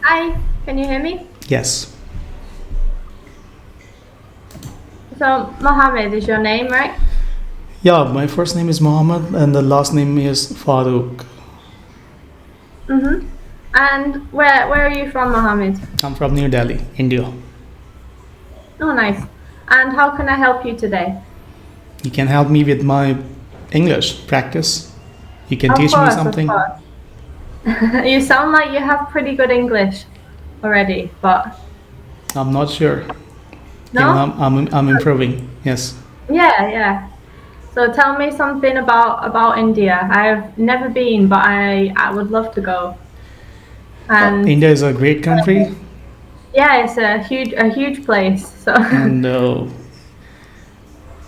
Hi, can you hear me? Yes. So, Mohammed is your name, right? Yeah, my first name is Mohammed and the last name is Farooq. Mm-hmm. And where are you from, Mohammed? I'm from New Delhi, India. Oh, nice. And how can I help you today? You can help me with my English practice. You can Of teach me course, of something. course. You sound like you have pretty good English already, but I'm not sure. Even no? I'm improving. Yes. Yeah, yeah. So tell me something about India. I've never been, but I would love to go. And India is a great country, yeah, it's a huge place. So and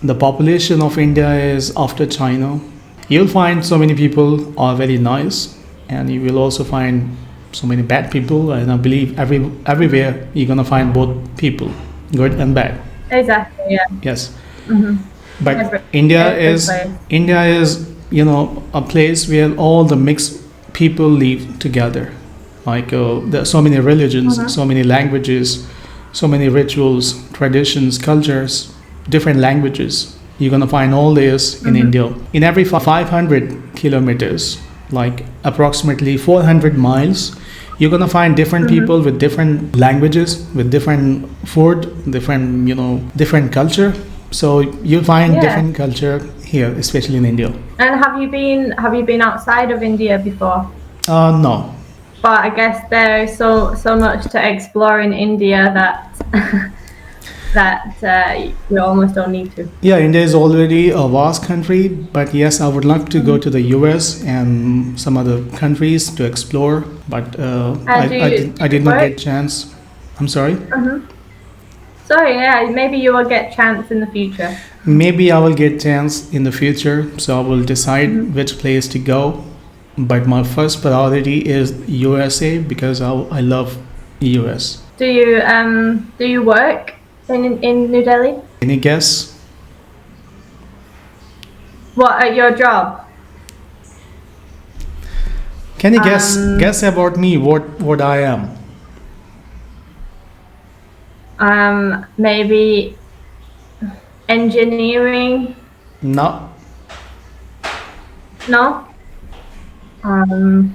the population of India is after China. You'll find so many people are very nice, and you will also find so many bad people. And I believe everywhere you're gonna find both people, good and bad. exactly, yeah. Yes, Mm-hmm. but Every India every is place. India is a place where all the mixed people live together. Like there are so many religions, Mm-hmm. so many languages, so many rituals, traditions, cultures, different languages. You're gonna find all this in Mm-hmm. India. In every 500 kilometers, like approximately 400 miles, you're gonna find different Mm-hmm. people with different languages, with different food, different culture. So you'll find Yeah. different culture here, especially in India. And have you been outside of India before? No. But I guess there is so much to explore in India that that you almost don't need to. Yeah, India is already a vast country, but yes, I would love to go Mhm. to the US and some other countries to explore, but And do I you did not work? get chance. I'm sorry. Hmm. Sorry, yeah, maybe you will get chance in the future. Maybe I will get chance in the future, so I will decide Hmm. which place to go. But my first priority is USA because I love US. Do you work in New Delhi? Any guess? What at your job? Can you guess Um, about me? What I am? maybe engineering? No, No. Um,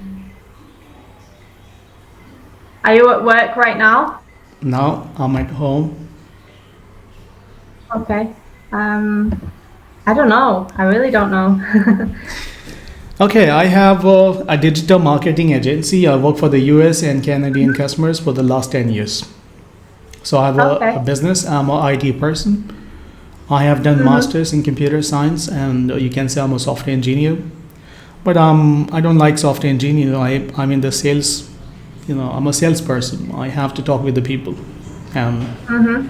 are you at work right now? now I'm at home. Okay. I don't know. I really don't know. Okay, I have a digital marketing agency. I work for the US and Canadian customers for the last 10 years. So I have a Okay. business. I'm a IT person. I have done Mm-hmm. masters in computer science, and you can say I'm a software engineer. But I don't like software engineer. I'm in the sales. I'm a salesperson. I have to talk with the people and Mm-hmm.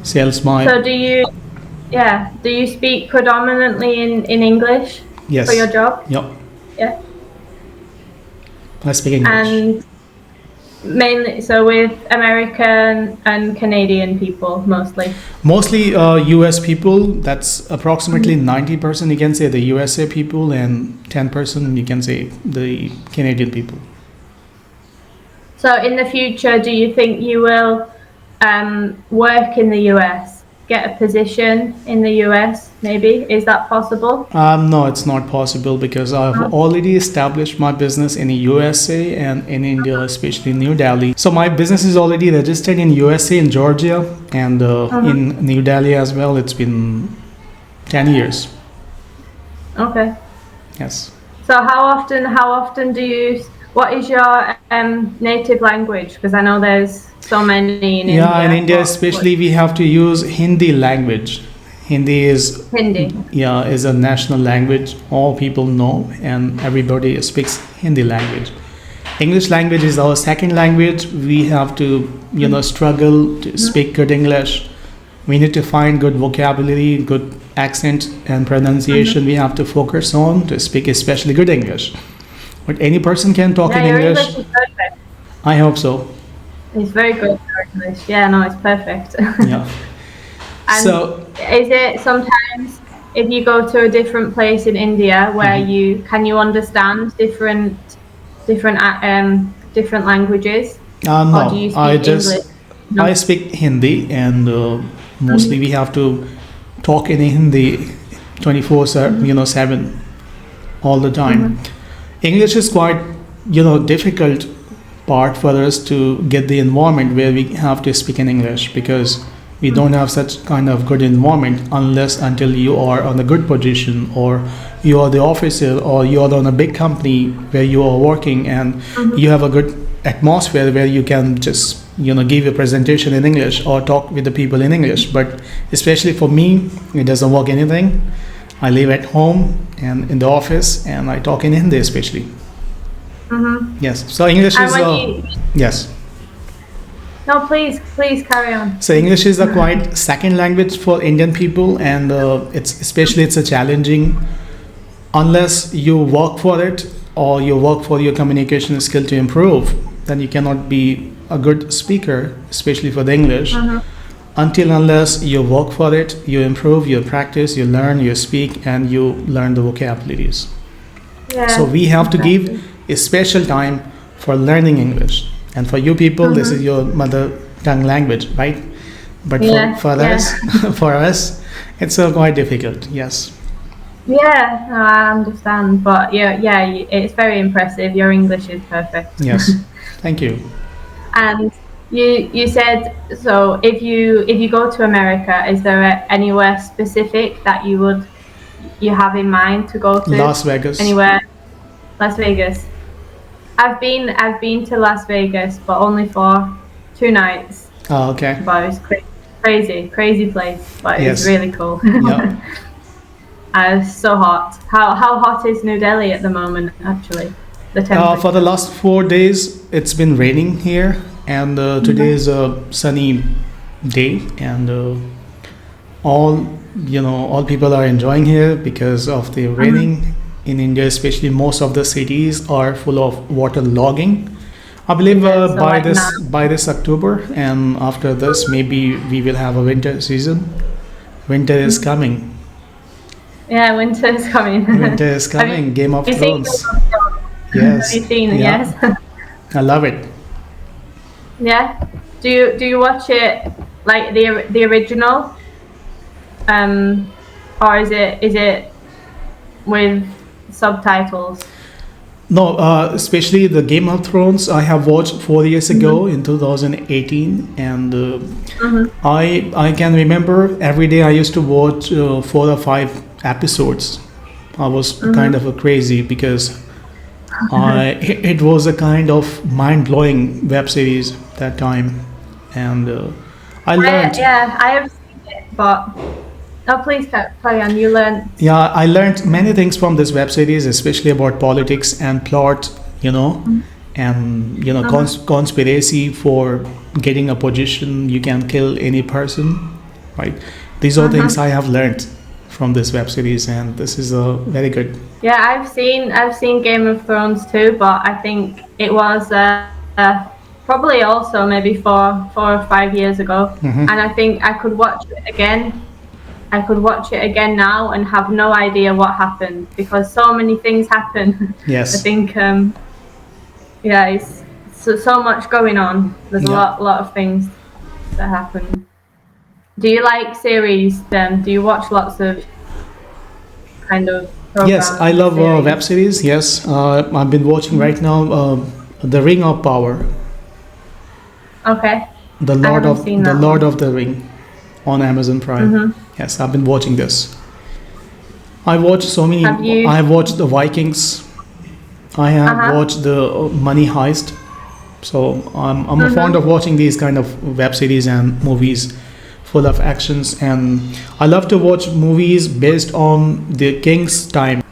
sales my So do you speak predominantly in English for your yes. job? Yep. Yeah. I speak English. And mainly so with American and Canadian people mostly. Mostly US people. That's approximately Mhm. 90%. You can say the USA people, and 10% you can say the Canadian people. So in the future, do you think you will work in the US, get a position in the US maybe? Is that possible? No, it's not possible because I've No? already established my business in the USA and in India, especially New Delhi. So my business is already registered in USA, in Georgia, and Uh-huh. in New Delhi as well. It's been 10 years. Okay. Yes. So how often what is your native language? Because I know there's so many in Yeah, in India. India What especially, we have to use Hindi language. Hindi is Hindi? yeah is a national language. All people know, and everybody speaks Hindi language. English language is our second language. We have to struggle to Mhm. speak good English. We need to find good vocabulary, good accent and Mhm. pronunciation. We have to focus on to speak especially good English. But any person can talk Yeah, in your English English. is perfect. I hope so. It's very good, your English. Yeah, no, it's perfect. Yeah. And So is it sometimes if you go to a different place in India where you understand different languages? or do you No, speak English? I No. speak Hindi, and mostly we have to talk in Hindi 24 7 all the time. English is quite difficult part for us to get the environment where we have to speak in English, because we don't have such kind of good environment unless until you are on a good position, or you are the officer, or you are on a big company where you are working, and you have a good atmosphere where you can just give a presentation in English or talk with the people in English. But especially for me, it doesn't work anything. I live at home and in the office, and I talk in Hindi especially. Yes. So English And is when you, yes. no, please carry on. So English is a quite second language for Indian people, and it's a challenging unless you work for it, or you work for your communication skill to improve. Then you cannot be a good speaker, especially for the English, until unless you work for it, you improve, you practice, you learn, you speak, and you learn the vocabularies. Yeah. So we have to exactly. give a special time for learning English. And for you people, this is your mother tongue language, right? But for us, for us, it's quite difficult. Yes. Yeah, no, I understand, but it's very impressive. Your English is perfect. Yes. Thank you. And you said, so if you go to America, is there anywhere specific that you have in mind to go to? Las Vegas. Anywhere? Las Vegas. I've been to Las Vegas, but only for 2 nights. Oh, okay. But it was crazy place. But it was really cool. Yeah. It's so hot. How hot is New Delhi at the moment? Actually, the temperature. For the last 4 days, it's been raining here, and today is a sunny day, and all people are enjoying here because of the raining. In India, especially, most of the cities are full of water logging. I believe by this October, and after this, maybe we will have a winter season. Winter is coming. Yeah, winter is coming. Winter is coming. Game of Thrones. Yes. Have you seen it? Yeah. Yes. I love it. Yeah. Do you watch it like the original? Or is it with subtitles? No, especially the Game of Thrones. I have watched 4 years ago in 2018, and I can remember every day I used to watch 4 or 5 episodes. I was kind of a crazy because it was a kind of mind-blowing web series that time, and I learned. I have seen it, but please carry on. You learned. Yeah, I learned many things from this web series, especially about politics and plot, and conspiracy for getting a position. You can kill any person, right? These are things I have learned from this web series, and this is very good. Yeah, I've seen Game of Thrones too, but I think it was probably also maybe 4 or 5 years ago, and I think I could watch it again. I could watch it again now and have no idea what happened because so many things happen. Yes. I think it's so much going on. There's a lot of things that happen. Do you like series then? Do you watch lots of kind of programs? Yes, I love web series. Yes, I've been watching right now The Ring of Power. Okay. The Lord of the Ring on Amazon Prime. Yes, I've been watching this. I watched so many. I have watched the Vikings. I have watched the Money Heist. So I'm a fond of watching these kind of web series and movies full of actions, and I love to watch movies based on the king's time.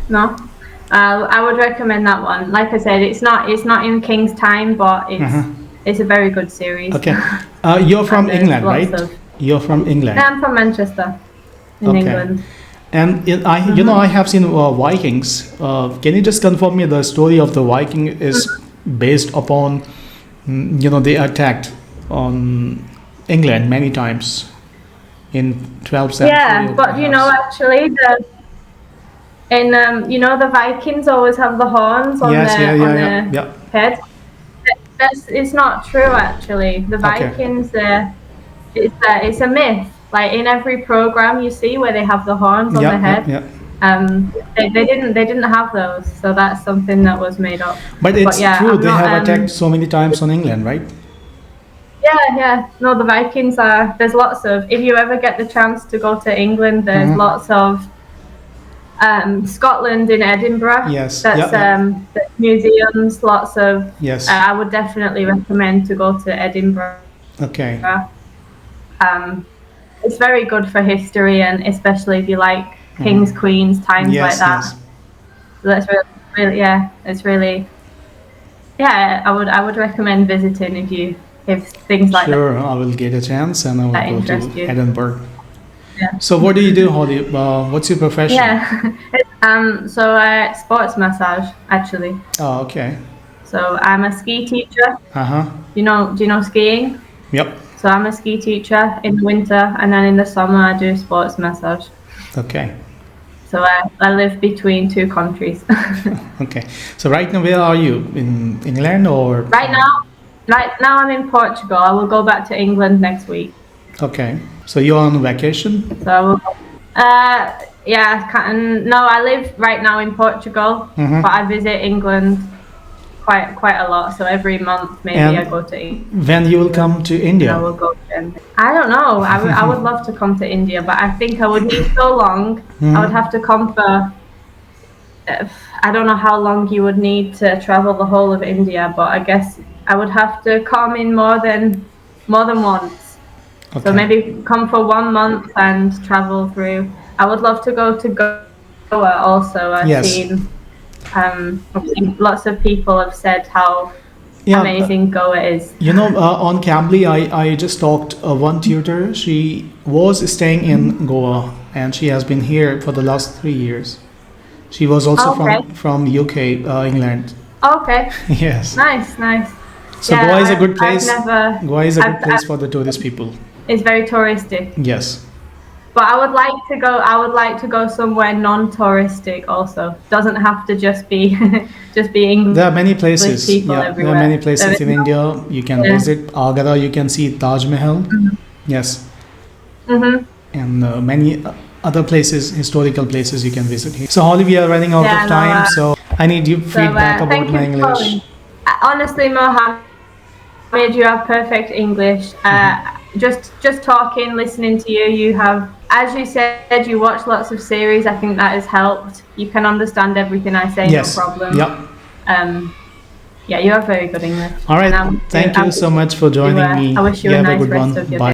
No. I would recommend that one. Like I said, it's not in King's time, but it's a very good series. Okay. You're from England, right? You're from England. Yeah, I'm from Manchester, in England. And I have seen Vikings. Can you just confirm me the story of the Viking is based upon, they attacked on England many times in 12th century? Yeah, but actually in the Vikings always have the horns on Yes, yeah, their yeah, on yeah, their yeah. head. It's not true actually. The Okay. Vikings, it's a myth. Like in every program you see where they have the horns on their Yeah, yeah, head, yeah. they didn't have those, so that's something that was made up. But it's yeah, true, I'm they not. have attacked so many times on England, right? Yeah. No, the Vikings are. There's lots of. If you ever get the chance to go to England, there's lots of Scotland in Edinburgh. Yes. That's Yeah, yeah. there's museums. Lots of. Yes. I would definitely recommend to go to Edinburgh. Okay. It's very good for history, and especially if you like kings, queens, times like Yes, that. yes. So that's really, yeah. It's really, yeah. I would recommend visiting if things like Sure, I will get a chance and I that will go interest to you. Edinburgh. Yeah. So what do you do, Holly? What's your profession? Yeah. So sports massage actually. Oh, okay. So I'm a ski teacher. Uh-huh. Do you know skiing? Yep. So I'm a ski teacher in the winter, and then in the summer I do sports massage. Okay. So I live between two countries. Okay. So right now, where are you? In England or? Right now I'm in Portugal. I will go back to England next week. Okay. So you're on vacation? So I will. Yeah. No, I live right now in Portugal, but I visit England quite a lot. So every month maybe And I go to England. when you will come to India? I will go again. I don't know. I would love to come to India, but I think I would need so long. I would have to come for. I don't know how long you would need to travel the whole of India, but I guess I would have to come in more than once. Okay. So maybe come for 1 month and travel through. I would love to go to Goa also. I've seen lots of people have said how amazing Goa is. On Cambly, I just talked one tutor. She was staying in Goa and she has been here for the last 3 years. She was also from UK, England. Okay. Yes. Nice. So Yeah, Goa is a good place. Goa is a good I've- place for the tourist people. It's very touristic. Yes. But I would like to go somewhere non-touristic also. Doesn't have to just be English. There are many places. people There are everywhere. many places in India. You can Yeah. visit Agra. You can see Taj Mahal. Yes. And many other places, historical places you can visit here. So Holly, we are running out of time, so I need your feedback about thank my you for English. calling. Honestly, Mohammed, you have perfect English. Just talking, listening to you, you have, as you said, you watch lots of series. I think that has helped. You can understand everything I say, Yes. no problem. Yep. Yeah, you have very good English. All right. Thank you so much for joining me. I wish you You a have a nice good rest one. of your Bye. day.